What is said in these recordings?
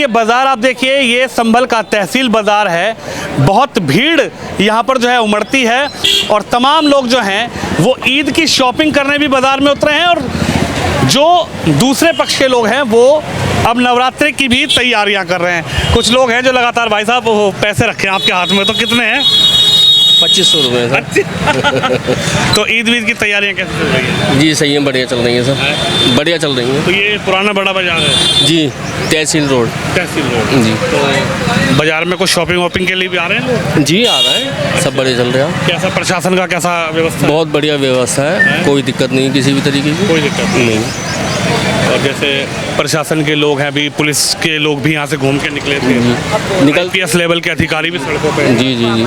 ये बाज़ार आप देखिए, ये संभल का तहसील बाज़ार है। बहुत भीड़ यहाँ पर जो है उमड़ती है और तमाम लोग जो हैं वो ईद की शॉपिंग करने भी बाज़ार में उतरे हैं। और जो दूसरे पक्ष के लोग हैं वो अब नवरात्रि की भी तैयारियां कर रहे हैं। कुछ लोग हैं जो लगातार, भाई साहब वो पैसे रखे हैं आपके हाथ में, तो कितने हैं? 2500 रुपये। तो ईद वीद की तैयारियां कैसे चल रही हैं? जी सही है, बढ़िया चल रही है सर, बढ़िया चल रही है। तो ये पुराना बड़ा बाजार है जी, तहसील रोड। तहसील रोड जी। तो बाजार में कुछ शॉपिंग वॉपिंग के लिए भी आ रहे हैं लोग? जी आ रहा है, सब बढ़िया चल रहा है। कैसा प्रशासन का कैसा व्यवस्था? बहुत बढ़िया व्यवस्था है, कोई दिक्कत नहीं किसी भी तरीके की। कोई दिक्कत नहीं। और जैसे प्रशासन के लोग हैं, अभी पुलिस के लोग भी यहाँ से घूम के निकले थे, निकल IPS लेवल के अधिकारी भी सड़कों पे हैं। जी जी जी।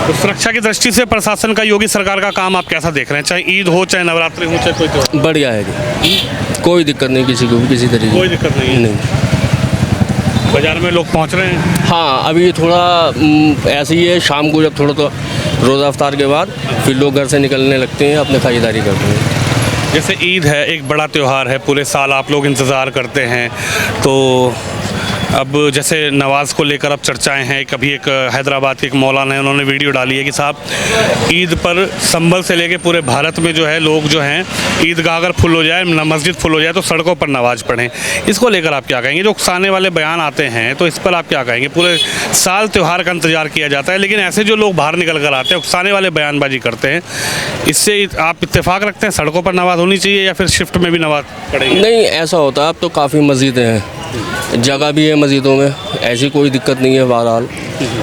तो सुरक्षा की दृष्टि से प्रशासन का, योगी सरकार का काम आप कैसा देख रहे हैं? चाहे ईद हो, चाहे नवरात्रि हो, चाहे कोई त्योहार? बढ़िया है जी, कोई दिक्कत नहीं किसी को भी किसी तरीके की। कोई दिक्कत नहीं है। नहीं। बाजार में लोग पहुँच रहे हैं? हाँ, अभी थोड़ा ऐसे ही है, शाम को जब थोड़ा तो रोज़ा अफ्तार के बाद फिर लोग घर से निकलने लगते हैं, अपने खरीदारी करते हैं। जैसे ईद है, एक बड़ा त्यौहार है, पूरे साल आप लोग इंतज़ार करते हैं, तो अब जैसे नमाज को लेकर अब चर्चाएं हैं। कभी एक हैदराबाद के एक मौलाना है, उन्होंने वीडियो डाली है कि साहब ईद पर संभल से लेके पूरे भारत में जो है लोग जो हैं, ईदगाह अगर फुल हो जाए, मस्जिद फुल हो जाए तो सड़कों पर नमाज पढ़ें। इसको लेकर आप क्या कहेंगे? जो उकसाने वाले बयान आते हैं तो इस पर आप क्या कहेंगे? पूरे साल त्यौहार का इंतजार किया जाता है, लेकिन ऐसे जो लोग बाहर निकल कर आते हैं, उकसाने वाले बयानबाजी करते हैं, इससे आप इत्तेफाक रखते हैं सड़कों पर नमाज होनी चाहिए या फिर शिफ्ट में भी नमाज पढ़ेंगे? नहीं, ऐसा होता है, अब तो काफ़ी मस्जिदें हैं, जगह भी है मस्जिदों में, ऐसी कोई दिक्कत नहीं है बहरहाल।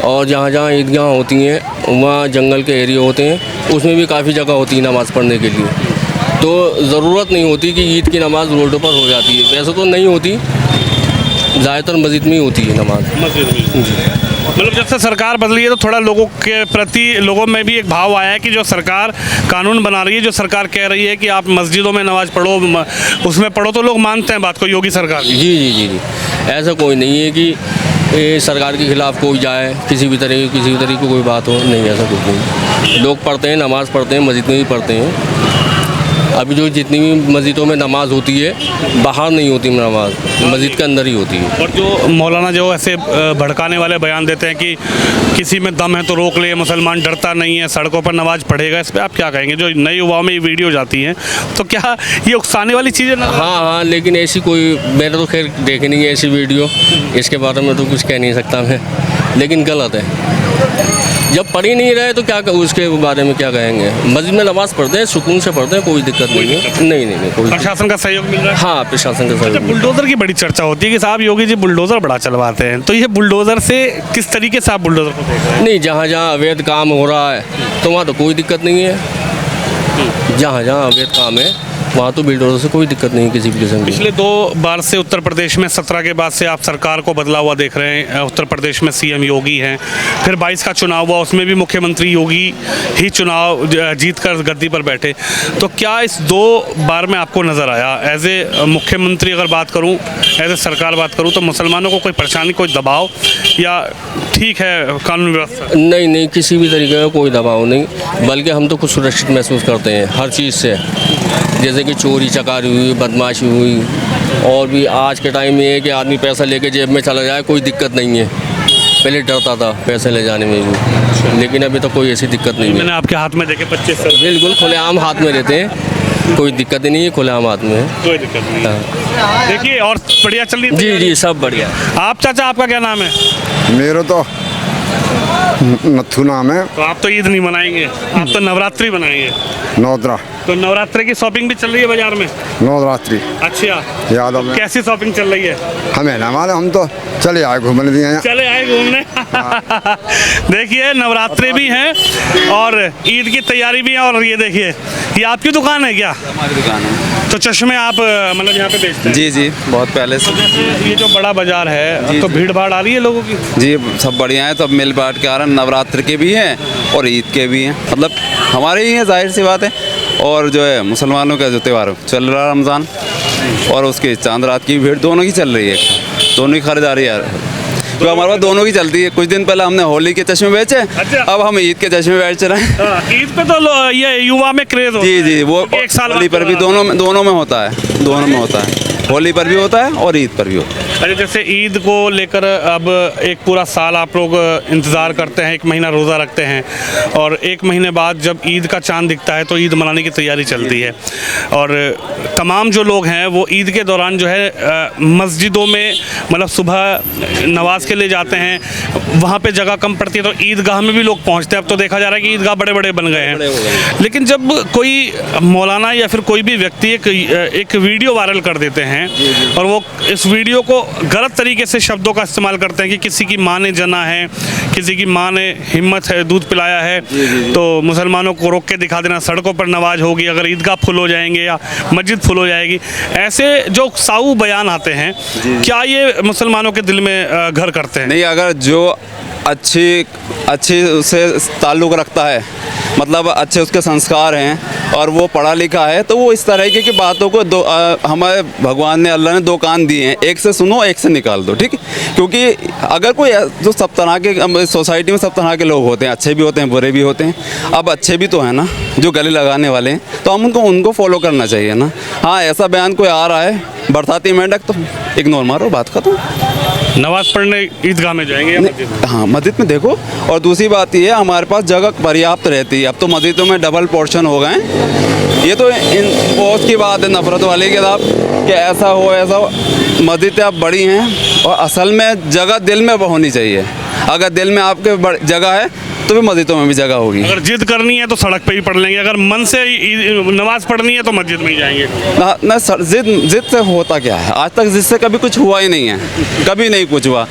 और जहाँ जहाँ ईदगाह होती हैं वहाँ जंगल के एरिया होते हैं, उसमें भी काफ़ी जगह होती है नमाज़ पढ़ने के लिए, तो ज़रूरत नहीं होती कि ईद की नमाज़ रोडों पर हो जाती है। वैसे तो नहीं होती, ज़्यादातर मस्जिद में ही होती है नमाज़। मस्जिद में मतलब जब से सरकार बदली है तो थोड़ा लोगों के प्रति, लोगों में भी एक भाव आया है कि जो सरकार कानून बना रही है, जो सरकार कह रही है कि आप मस्जिदों में नमाज पढ़ो, उसमें पढ़ो, तो लोग मानते हैं बात को, योगी सरकार की। जी जी जी जी, ऐसा कोई नहीं है कि सरकार के खिलाफ कोई जाए, किसी भी तरीके की कोई बात हो, नहीं, ऐसा कुछ नहीं। लोग पढ़ते हैं, नमाज़ पढ़ते हैं, मस्जिद में भी पढ़ते हैं। अभी जो जितनी भी मस्जिदों में नमाज होती है, बाहर नहीं होती नमाज, मस्जिद के अंदर ही होती है। और जो मौलाना जो ऐसे भड़काने वाले बयान देते हैं कि किसी में दम है तो रोक ले, मुसलमान डरता नहीं है, सड़कों पर नमाज पढ़ेगा, इस पर आप क्या कहेंगे? जो नए युवाओं में ये वीडियो जाती हैं, तो क्या ये उकसाने वाली चीज़ें ना? हाँ हाँ, लेकिन ऐसी कोई, मैंने तो खैर देखी नहीं है ऐसी वीडियो, इसके बारे में तो कुछ कह नहीं सकता मैं, लेकिन गलत है। जब पढ़ ही नहीं रहे तो क्या उसके बारे में क्या कहेंगे? मस्जिद में नमाज़ पढ़ते हैं, सुकून से पढ़ते हैं, कोई दिक्कत नहीं है। नहीं, कोई। प्रशासन का सहयोग मिल रहा है? हाँ, प्रशासन का सहयोग। बुलडोज़र की बड़ी चर्चा होती है कि साहब योगी जी बुलडोज़र बड़ा चलवाते हैं, तो ये बुलडोज़र से किस तरीके से आप बुलडोज़र को देख रहे हैं? नहीं, जहाँ जहाँ अवैध काम हो रहा है तो वहाँ तो कोई दिक्कत नहीं है, जहाँ जहाँ अवैध काम है वहाँ तो बुलडोज़र से कोई दिक्कत नहीं किसी भी किस्म की। पिछले 2 बार से उत्तर प्रदेश में 17 के बाद से आप सरकार को बदला हुआ देख रहे हैं। उत्तर प्रदेश में CM योगी हैं, फिर 22 का चुनाव हुआ, उसमें भी मुख्यमंत्री योगी ही चुनाव जीत कर गद्दी पर बैठे। तो क्या इस 2 बार में आपको नज़र आया, एज ए मुख्यमंत्री अगर बात करूँ, एज ए सरकार बात करूँ, तो मुसलमानों को कोई परेशानी, कोई दबाव, या ठीक है कानून व्यवस्था? नहीं, किसी भी तरीके का कोई दबाव नहीं, बल्कि हम तो खुद सुरक्षित महसूस करते हैं हर चीज़ से। जैसे कि चोरी चकारी हुई, बदमाशी हुई, और भी आज के टाइम में है कि आदमी पैसा लेके जेब में चला जाए, कोई दिक्कत नहीं है। पहले डरता था पैसे ले जाने में भी, लेकिन अभी तो कोई ऐसी दिक्कत नहीं है। मैंने आपके हाथ में देखे 25 सर, बिल्कुल खुलेआम हाथ में रहते हैं, कोई दिक्कत ही नहीं है, खुलेआम हाथ में है, कोई दिक्कत नहीं है। देखिए, और बढ़िया चल रही है? जी जी, सब बढ़िया। आप चाचा, आपका क्या नाम है? मेरा तो नथु नाम है। तो आप तो ईद नहीं मनाएंगे, आप तो नवरात्रि मनाएंगे। नवरात्रा। तो नवरात्रि की शॉपिंग भी चल रही है बाजार में? नवरात्रि। अच्छा, याद है? कैसी शॉपिंग चल रही है? हमें ना मालूम, हम तो चले आए घूमने दिए हैं। चले आए घूमने। देखिए, नवरात्रि भी हैं और ईद की तैयारी भी है। और ये देखिए, ये आपकी दुकान है क्या? हमारी दुकान है। तो चश्मे आप मतलब यहाँ पे बेचते हैं? जी जी, बहुत पहले से। जैसे ये जो बड़ा बाजार है, तो भीड़ भाड़ आ रही है लोगों की? जी, सब बढ़िया है, तो अब मिल बांट के आ रहे हैं। नवरात्र के भी हैं और ईद के भी हैं, मतलब हमारे ही है, जाहिर सी बात है। और जो है मुसलमानों का जो त्यौहार चल रहा है रमज़ान, और उसके चांद रात की भीड़ दोनों की चल रही है, दोनों की खरीदारी यार, तो हमारे पास दोनों की चलती है। कुछ दिन पहले हमने होली के चश्मे बेचे, अब हम ईद के चश्मे बेच रहे हैं। ईद पे तो ये युवा में क्रेज होता है। जी जी, वो एक साल होली पर भी दोनों में होता है, दोनों में होता है। होली पर भी होता है और ईद पर भी होता है। अरे जैसे ईद को लेकर अब एक पूरा साल आप लोग इंतज़ार करते हैं, 1 महीना रोज़ा रखते हैं और 1 महीने बाद जब ईद का चांद दिखता है तो ईद मनाने की तैयारी चलती है। और तमाम जो लोग हैं वो ईद के दौरान जो है मस्जिदों में मतलब सुबह नमाज के लिए जाते हैं, वहाँ पे जगह कम पड़ती है तो ईदगाह में भी लोग पहुँचते हैं। अब तो देखा जा रहा है कि ईदगाह बड़े बड़े बन गए हैं। लेकिन जब कोई मौलाना या फिर कोई भी व्यक्ति एक वीडियो वायरल कर देते हैं और वो इस वीडियो को गलत तरीके से शब्दों का इस्तेमाल करते हैं कि किसी की माँ ने जना है, किसी की माँ ने हिम्मत है, दूध पिलाया है, तो मुसलमानों को रोक के दिखा देना, सड़कों पर नमाज होगी अगर ईदगाह फुल हो जाएंगे या मस्जिद फुल हो जाएगी, ऐसे जो साऊ बयान आते हैं, क्या ये मुसलमानों के दिल में घर करते हैं? नहीं, अगर जो अच्छी उससे ताल्लुक़ रखता है, मतलब अच्छे उसके संस्कार हैं और वो पढ़ा लिखा है, तो वो इस तरह की बातों को हमारे भगवान ने, अल्लाह ने 2 कान दिए हैं, एक से सुनो एक से निकाल दो, ठीक है। क्योंकि अगर कोई जो सब तरह के सोसाइटी में सब तरह के लोग होते हैं, अच्छे भी होते हैं बुरे भी होते हैं। अब अच्छे भी तो हैं ना जो गले लगाने वाले हैं, तो हम उनको फॉलो करना चाहिए ना। हाँ, ऐसा बयान कोई आ रहा है बरसाती मेंढक तो इग्नोर मारो, बात खत्म। नमाज पढ़ने ईदगाह में जाएंगे या मस्जिद में? हाँ, मस्जिद में देखो। और दूसरी बात ये है, हमारे पास जगह पर्याप्त रहती है। अब तो मस्जिदों में डबल पोर्शन हो गए हैं। ये तो इन पोस्ट की बात है नफरत वाली के साथ कि ऐसा हो ऐसा हो। मस्जिदें अब बड़ी हैं और असल में जगह दिल में होनी चाहिए। अगर दिल में आपके जगह है तो भी मस्जिदों में भी जगह होगी। अगर जिद करनी है तो सड़क पे ही पढ़ लेंगे, अगर मन से नमाज पढ़नी है तो मस्जिद में ही जाएंगे। ना सर, जिद से होता क्या है? आज तक जिद से कभी कुछ हुआ ही नहीं है, कभी नहीं कुछ हुआ।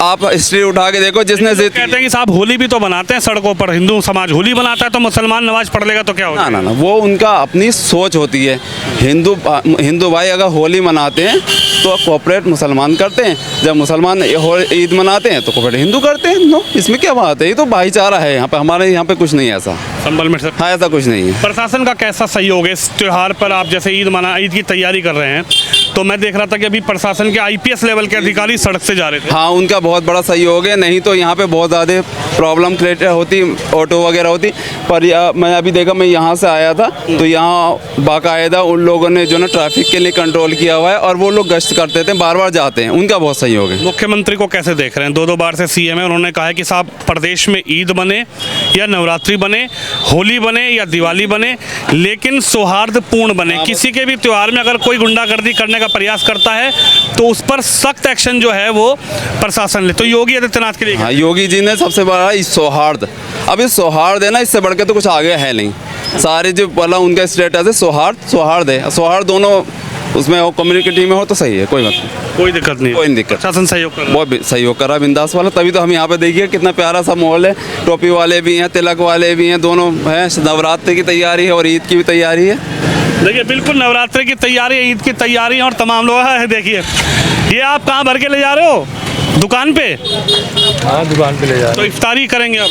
आप हिस्ट्री उठा के देखो, जिसने जिद कहते हैं कि साहब होली भी तो बनाते हैं सड़कों पर, हिंदू समाज होली बनाता है तो मुसलमान नमाज पढ़ लेगा तो क्या होगा? ना, वो उनका अपनी सोच होती है। हिंदू भाई अगर होली मनाते हैं तो कोऑपरेट मुसलमान करते हैं, जब मुसलमान ईद मनाते हैं तो कोऑपरेट हिंदू करते हैं। नो, इसमें क्या बात है? ये तो भाईचारा है यहाँ पे, हमारे यहाँ पे कुछ नहीं है ऐसा। संभल में सर, हाँ, ऐसा कुछ नहीं है। प्रशासन का कैसा सहयोग है इस त्यौहार पर? आप जैसे ईद की तैयारी कर रहे हैं तो मैं देख रहा था कि अभी प्रशासन के IPS लेवल के अधिकारी सड़क से जा रहे थे। हाँ, उनका बहुत बड़ा सहयोग है, नहीं तो यहाँ पे बहुत ज़्यादा प्रॉब्लम क्रिएट होती, ऑटो वगैरह होती। पर मैं अभी देखा, मैं यहाँ से आया था तो यहाँ बाकायदा उन लोगों ने जो ना ट्रैफिक के लिए कंट्रोल किया हुआ है और वो लोग गश्त करते थे, बार बार जाते हैं, उनका बहुत सहयोग है। मुख्यमंत्री को कैसे देख रहे हैं? 2 बार से CM है, उन्होंने कहा है कि साहब प्रदेश में ईद बने या नवरात्रि बने, होली बने या दिवाली बने, लेकिन सौहार्दपूर्ण बने। किसी के भी त्यौहार में अगर कोई गुंडागर्दी करने का प्रयास करता है तो उस पर सख्त एक्शन जो है वो प्रशासन ले। तो योगी आदित्यनाथ के लिए हाँ, योगी जी ने सबसे बड़ा इस सौहार्द, अब इस सौहार्द है ना, इससे बढ़ के तो कुछ आगे है नहीं। सारे जो पहला उनका स्टेटस है सौहार्द है, सौहार्द दोनों उसमें हो, कम्युनिटी में हो तो सही है, कोई बात नहीं, कोई दिक्कत नहीं, कोई दिक्कत। प्रशासन सहयोग कर रहा है। बहुत सहयोग कर रहा है बिंदास वाला, तभी तो हम यहाँ पे देखिए कितना प्यारा सा माहौल है। टोपी वाले भी हैं, तिलक वाले भी हैं, दोनों हैं। नवरात्रि की तैयारी है और ईद की भी तैयारी है। देखिए बिल्कुल नवरात्रि की तैयारी है, ईद की तैयारी है और तमाम लोग हैं। देखिए ये आप कहाँ भर के ले जा रहे हो? दुकान पे? हाँ, दुकान पे ले जा तो इफ्तारी करेंगे अब?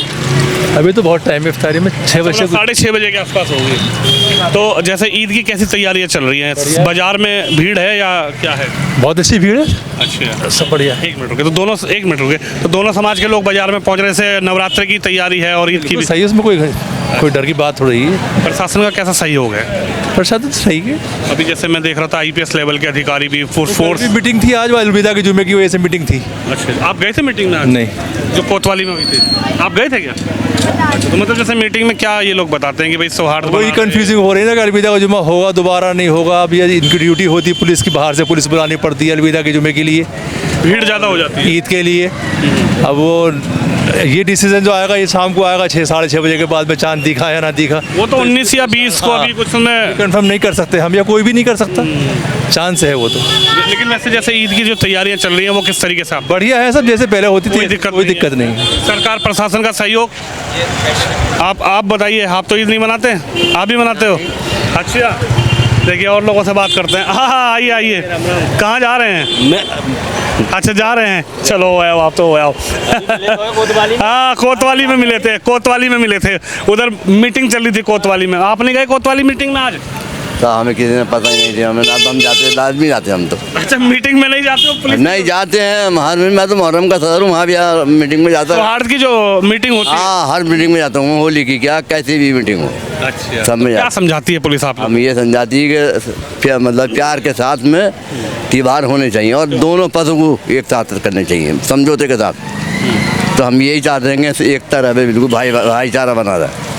अभी तो बहुत टाइम है, इफ्तारी में 6 बजे 6:30 बजे के आसपास होगी। तो जैसे ईद की कैसी तैयारियां चल रही हैं? बाजार में भीड़ है या क्या है? बहुत अच्छी भीड़ है। अच्छा, सब बढ़िया। 1 मिनट रुके, तो दोनों 1 मिनट रुके, तो दोनों समाज के लोग बाजार में पहुंच रहे से नवरात्रि की तैयारी है और ईद की भी। सही है, उसमें कोई डर की बात थोड़ी है। प्रशासन का कैसा सहयोग है? प्रशासन सही है। अभी जैसे मैं देख रहा था IPS लेवल के अधिकारी भी फोर्स। मीटिंग थी आज, अलविदा के जुम्मे की वजह से मीटिंग थी। अच्छा, आप गए थे मीटिंग में आज? नहीं, जो कोतवाली में हुई थी, आप गए थे क्या? अच्छा, तो मतलब जैसे मीटिंग में क्या ये लोग बताते हैं कि भाई सौहार्द वही कंफ्यूजिंग हो रही है ना कि अलविदा का जुम्मा होगा दोबारा नहीं होगा। अब ये इनकी ड्यूटी होती है पुलिस की, बाहर से पुलिस बुलानी पड़ती है अलविदा के जुम्मे के लिए, भीड़ ज़्यादा हो जाती है ईद के लिए। अब वो ये डिसीजन जो आएगा ये शाम को आएगा 6 साढ़े 6 बजे के बाद में, चांद दिखा या ना दिखा वो तो 19 या 20 को अभी कुछ समय कंफर्म नहीं कर सकते हम, या कोई भी नहीं कर सकता, चांस है वो तो। लेकिन वैसे जैसे ईद की जो तैयारियां चल रही हैं वो किस तरीके से? आप बढ़िया है सब, जैसे पहले होती थी, कोई दिक्कत नहीं है। सरकार प्रशासन का सहयोग आप बताइए, आप तो ईद नहीं मनाते हैं? आप भी मनाते हो? अच्छा, देखिए और लोगों से बात करते हैं। हाँ, आइए। कहाँ जा रहे हैं? अच्छा, जा रहे हैं, चलो आओ, आप तो आओ। हाँ, कोतवाली में मिले थे, उधर मीटिंग चल रही थी कोतवाली में। आप नहीं गए कोतवाली मीटिंग में आज? तो हमें किसी ने पता ही नहीं दिया, हमें ना तो हम जाते लाजमी जाते हम तो अच्छा, मीटिंग में नहीं जाते हो पुलिस? नहीं जाते हैं। मैं तो मुहर्रम का सदर हूँ, वहाँ भी मीटिंग में जाता हूँ। सौहार्द की जो मीटिंग होती है। हाँ, हर मीटिंग में जाता हूँ, होली की क्या कैसी भी मीटिंग हो, अच्छा, सब में क्या जाता समझाती है पुलिस आप लोग? हम ये समझाती है कि मतलब प्यार के साथ में त्योहार होने चाहिए और दोनों पक्षों को एक साथ करने चाहिए समझौते के साथ। तो हम यही चाहते हैं कि एकता रहे, बिल्कुल भाईचारा बना रहे।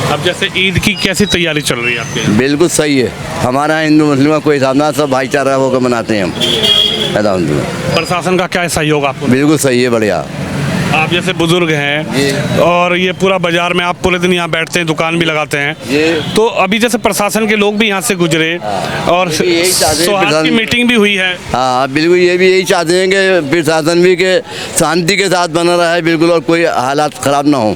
अब जैसे ईद की कैसी तैयारी चल रही है आपके यहाँ? बिल्कुल सही है, हमारा हिंदू मुस्लिम का कोई हिसाब ना, सब भाईचारा होकर मनाते हैं हम। अल्हम्दुलिल्लाह। प्रशासन का क्या सहयोग आपको? बिल्कुल सही है, बढ़िया। आप जैसे बुजुर्ग हैं और ये पूरा बाजार में आप पूरे दिन यहाँ बैठते हैं, दुकान भी लगाते हैं, तो अभी जैसे प्रशासन के लोग भी यहाँ से गुजरे और यही चाहते हैं सौहार्द की मीटिंग भी हुई है। हाँ बिल्कुल, ये भी यही चाहते हैं कि प्रशासन भी के शांति के साथ बना रहा है बिल्कुल, और कोई हालात ख़राब ना हो,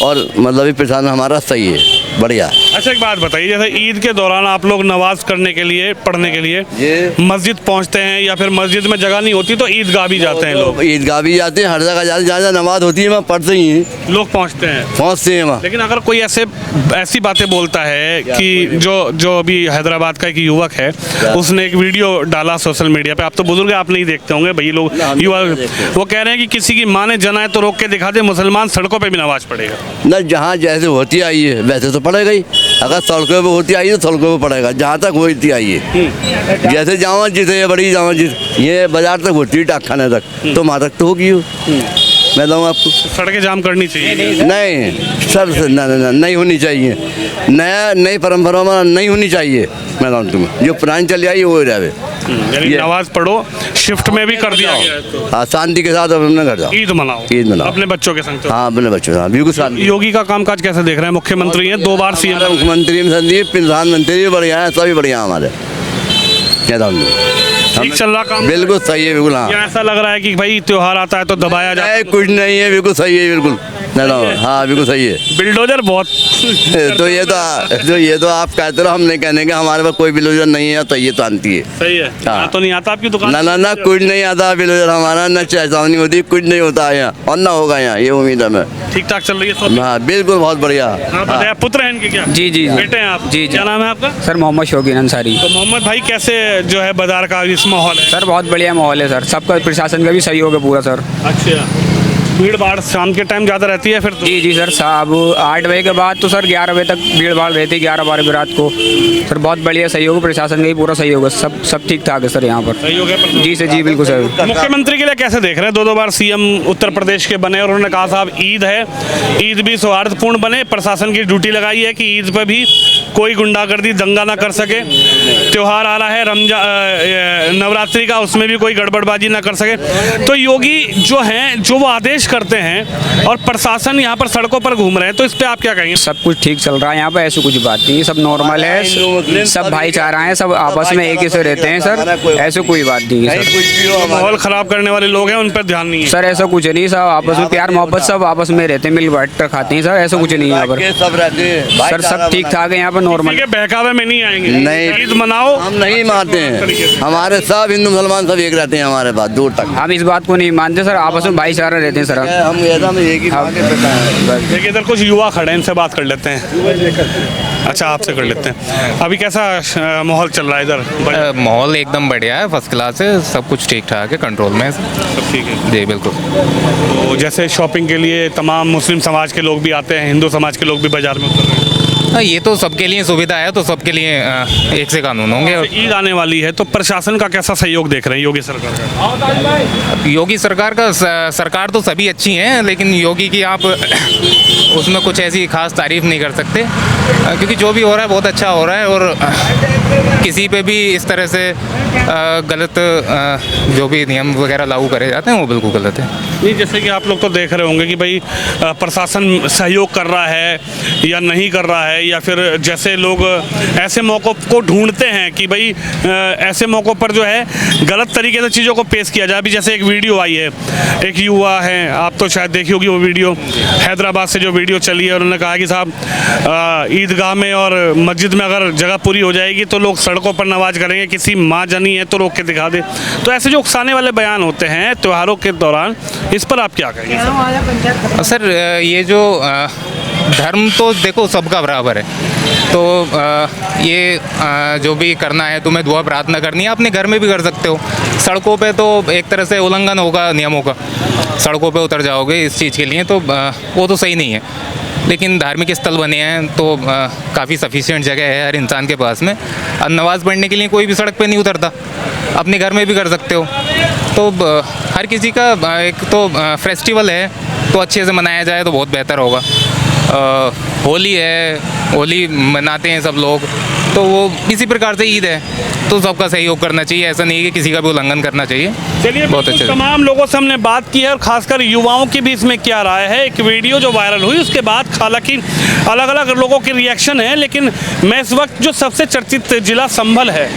और मतलब ये प्रशासन हमारा सही है, बढ़िया। अच्छा, एक बात बताइए, जैसे ईद के दौरान आप लोग नमाज करने के लिए, पढ़ने के लिए मस्जिद पहुँचते हैं या फिर मस्जिद में जगह नहीं होती तो ईदगाह भी जाते हैं लोग? ईदगाह भी जाते हैं, हर जगह जाते, जहाँ जहाँ नमाज होती है वहाँ पढ़ते ही हैं, लोग पहुँचते हैं वहाँ। लेकिन अगर कोई ऐसी बातें बोलता है कि जो अभी हैदराबाद का एक युवक है, उसने एक वीडियो डाला सोशल मीडिया पे, आप तो बुजुर्ग, आप नहीं देखते होंगे भाई, लोग युवा वो कह रहे हैं कि किसी की माँ ने जनाए तो रोक के दिखा दे, मुसलमान सड़कों पे भी नमाज पढ़ेगा। न जहाँ जैसे होती आई है वैसे तो पड़ेगा ही, अगर सड़कों पे होती आई है तो सड़कों पे पड़ेगा, जहाँ तक होती आई है। जैसे जामा जिसे ये बड़ी जामा जिस ये बाजार तक होती है, डाक खाने तक, तो वहाँ तक तो होगी हो। मैं बताऊँ आपको, सड़कें जाम करनी चाहिए? नहीं सर, नहीं होनी चाहिए, नई परंपरा में नहीं होनी चाहिए। मैं बताऊँ तुम्हें, जो पुरानी चली आई वो रहे। नमाज पढ़ो, शिफ्ट में भी कर दिया गया है तो। हाँ, शांति के साथ अपने घर जाओ, ईद मनाओ, ईद मनाओ अपने बच्चों के संग। हाँ, अपने बच्चों, हाँ बिल्कुल शांति। योगी का कामकाज कैसे देख रहे हैं? मुख्यमंत्री हैं, 2 बार सीएम। मुख्यमंत्री प्रधानमंत्री भी बढ़िया है, सभी बढ़िया हमारे। क्या ठीक चल रहा काम? बिल्कुल सही है, बिल्कुल। हाँ, या ऐसा लग रहा है कि भाई त्योहार आता है तो दबाया जाता है? कुछ नहीं है, बिल्कुल सही है, बिल्कुल। हाँ बिल्कुल सही है। बिल्डोजर बहुत तो ये तो आप कहते रहो, हम नहीं कहने के, हमारे पास कोई बिल्डोजर नहीं है, तो ये तो आती है। सही है। हाँ। तो नहीं आता आपकी दुकान? ना कुछ नहीं आता बिल्डोजर हमारा, न चेतावनी होती, कुछ नहीं होता है यहाँ, और ना होगा यहाँ, ये उम्मीद है मैं। ठीक ठाक चल रही है सब? हाँ बिल्कुल, बहुत बढ़िया। हाँ, पुत्र हैं इनके क्या? जी जी बेटे हैं आप? जी। क्या नाम है आपका? सर मोहम्मद शौकीन अंसारी। तो मोहम्मद भाई, कैसे जो है बाजार का इस माहौल है? सर बहुत बढ़िया माहौल है सर, सबका प्रशासन का भी सहयोग है पूरा सर। अच्छा, भीड़ भाड़ शाम के टाइम ज़्यादा रहती है फिर तो? जी सर, साहब 8 बजे के बाद तो सर 11 बजे तक भीड़ भाड़ रहती है, 11-12 बजे रात को। सर बहुत बढ़िया सहयोग है, प्रशासन का भी पूरा सहयोग है, सब ठीक ठाक है सर यहाँ पर। सहयोग है? जी सर, जी बिल्कुल सर। मुख्यमंत्री के लिए कैसे देख रहे हैं? 2 बार सीएम उत्तर प्रदेश के बने और उन्होंने कहा साहब ईद है, ईद भी सौहार्दपूर्ण बने, प्रशासन की ड्यूटी लगाई है कि ईद पर भी कोई गुंडागर्दी दंगा ना कर सके, त्यौहार आ रहा है नवरात्रि का, उसमें भी कोई गड़बड़बाजी ना कर सके। तो योगी जो हैं, जो वो आदेश करते हैं और प्रशासन यहाँ पर सड़कों पर घूम रहे हैं, तो इस पे आप क्या कहेंगे? सब कुछ ठीक चल रहा है यहाँ पर, ऐसी कुछ बात नहीं है, सब नॉर्मल है, सब भाईचारा है, सब आपस में एक ही से रहते हैं सर, ऐसे कोई बात नहीं है सर। माहौल खराब करने वाले लोग हैं, उन पर ध्यान नहीं है सर? ऐसा कुछ नहीं, सब आपस में प्यार मोहब्बत, सब आपस में रहते हैं, मिल बांट कर खाते हैं सर, ऐसा कुछ नहीं है यहाँ पर। सब रहते हैं सर सब ठीक ठाक है यहाँ पर, नॉर्मल। के बहकावे में नहीं आएंगे? नहीं, ईद मनाओ, हम नहीं मानते हैं, हमारे सब हिंदू मुसलमान सब एक रहते हैं हमारे पास, दूर तक। हम इस बात को नहीं मानते सर, आपस में भाईचारा रहते हैं सर। हम एक ही देखिए इधर कुछ युवा खड़े हैं, इनसे बात कर लेते हैं। अच्छा, आपसे कर लेते हैं। अभी कैसा माहौल चल रहा है इधर? माहौल एकदम बढ़िया है, फर्स्ट क्लास है, सब कुछ ठीक ठाक है, कंट्रोल में है सब ठीक है जी बिल्कुल। तो जैसे शॉपिंग के लिए तमाम मुस्लिम समाज के लोग भी आते हैं, हिंदू समाज के लोग भी बाजार में उतर रहे हैं। ये तो सबके लिए सुविधा है, तो सबके लिए एक से कानून होंगे। ईद आने वाली है तो प्रशासन का कैसा सहयोग देख रहे हैं योगी सरकार का? योगी सरकार का सरकार तो सभी अच्छी हैं, लेकिन योगी की आप उसमें कुछ ऐसी खास तारीफ नहीं कर सकते, क्योंकि जो भी हो रहा है बहुत अच्छा हो रहा है, और किसी पे भी इस तरह से गलत जो भी नियम वगैरह लागू करे जाते हैं वो बिल्कुल गलत है। नहीं, जैसे कि आप लोग तो देख रहे होंगे कि भाई प्रशासन सहयोग कर रहा है या नहीं कर रहा है, या फिर जैसे लोग ऐसे मौक़ों को ढूंढते हैं कि भाई ऐसे मौक़ों पर जो है गलत तरीके से चीज़ों को पेश किया जाए। अभी जैसे एक वीडियो आई है, एक युवा है, आप तो शायद देखी होगी वो वीडियो, हैदराबाद से जो वीडियो चली है, उन्होंने कहा कि साहब ईदगाह में और मस्जिद में अगर जगह पूरी हो जाएगी तो लोग सड़कों पर नमाज करेंगे, किसी माँ जनी है तो रोक के दिखा दे। तो ऐसे जो उकसाने वाले बयान होते हैं त्योहारों के दौरान, इस पर आप क्या कहेंगे? सर ये जो धर्म तो देखो सबका बराबर है, तो ये जो भी करना है, तुम्हें दुआ प्रार्थना करनी है, अपने घर में भी कर सकते हो। सड़कों पे तो एक तरह से उल्लंघन होगा नियमों का, सड़कों पे उतर जाओगे इस चीज़ के लिए, तो वो तो सही नहीं है। लेकिन धार्मिक स्थल बने हैं तो काफ़ी सफिशिएंट जगह है हर इंसान के पास में। अब नमाज़ पढ़ने के लिए कोई भी सड़क पे नहीं उतरता, अपने घर में भी कर सकते हो। तो हर किसी का एक तो फेस्टिवल है तो अच्छे से मनाया जाए तो बहुत बेहतर होगा। होली है, होली मनाते हैं सब लोग, तो वो इसी प्रकार से ईद है, तो सबका सहयोग करना चाहिए, ऐसा नहीं है कि किसी का भी उल्लंघन करना चाहिए। चलिए, बहुत अच्छे से। तमाम लोगों से हमने बात की है और खासकर युवाओं की भी इसमें क्या राय है। एक वीडियो जो वायरल हुई उसके बाद हालांकि अलग अलग लोगों के रिएक्शन है, लेकिन मैं इस वक्त जो सबसे चर्चित जिला संभल है,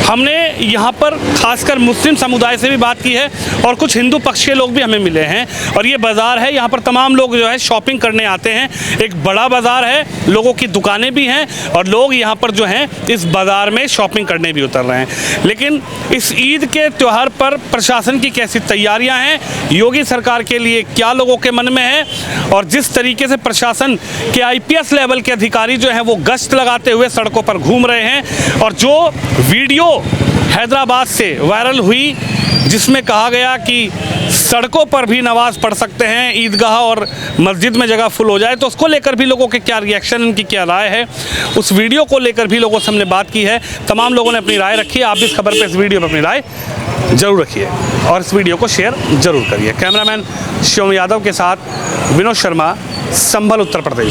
हमने यहाँ पर खासकर मुस्लिम समुदाय से भी बात की है और कुछ हिंदू पक्ष के लोग भी हमें मिले हैं। और ये बाज़ार है, यहाँ पर तमाम लोग जो है शॉपिंग करने आते हैं। एक बड़ा बाज़ार है, लोगों की दुकानें भी हैं और लोग यहाँ पर जो हैं इस बाज़ार में शॉपिंग करने भी उतर रहे हैं। लेकिन इस ईद के त्यौहार पर प्रशासन की कैसी तैयारियां हैं, योगी सरकार के लिए क्या लोगों के मन में है, और जिस तरीके से प्रशासन के आईपीएस लेवल के अधिकारी जो हैं वो गश्त लगाते हुए सड़कों पर घूम रहे हैं। और जो वीडियो हैदराबाद से वायरल हुई जिसमें कहा गया कि सड़कों पर भी नमाज़ पढ़ सकते हैं, ईदगाह और मस्जिद में जगह फुल हो जाए, तो उसको लेकर भी लोगों के क्या रिएक्शन, उनकी क्या राय है, उस वीडियो को लेकर भी लोगों से हमने बात की है। तमाम लोगों ने अपनी राय रखी है। आप भी इस खबर पर, इस वीडियो पर अपनी राय ज़रूर रखिए और इस वीडियो को शेयर ज़रूर करिए। कैमरामैन शिवम यादव के साथ विनोद शर्मा, संभल, उत्तर प्रदेश।